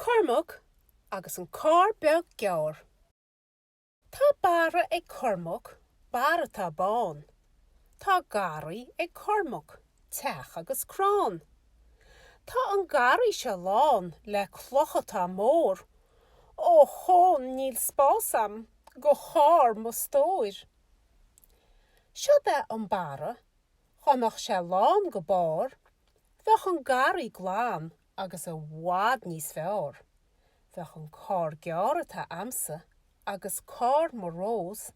Cormac agus an Carr Beag Gearr. Tá bara ag Cormac, bara tá bán. Tá garaí ag Cormac, teach agus crán. Tá an garaí se lán le clocha tá mór. Ó hón níl spásam go chár mo stóir. Siod an bara, chonach se lán go bár, bheach an garaí glán agus a bhád níos fearr. Bheach an Carr Gearr tá amsa agus Carr morós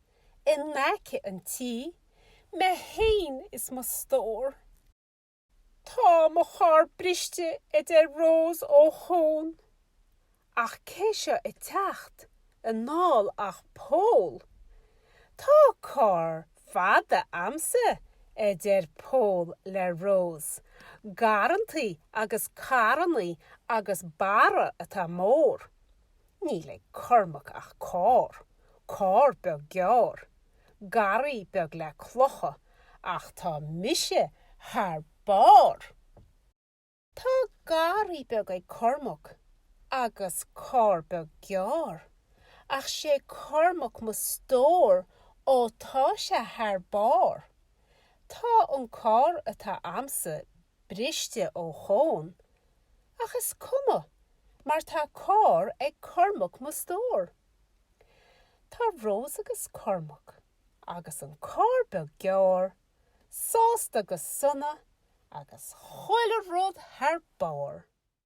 in naice an tí, me féin is mo stór. Tá mo chár briste rós ó hón, ach céise I techt an nál ach pól. Tá Carr fada amsa pól le rós, garantaí agus caranaí agus bara atá mór. Ní le Cormac ach Carr, Carr Beag Gearr, garaí beag le clocha ach tá mise haar bar. Tá garaí beag ag Cormac agus Carr Beag Gearr, ach sé Cormac mo stór ó tá se haar bar. Tá an Carr atá amsa briste ó hón, ach is cuma, mar tá Carr ag Cormac mo stór. Tá rós agus Cormac, agus an Carr Beag Gearr, sásta agus sunna, agus choile rud haar bar.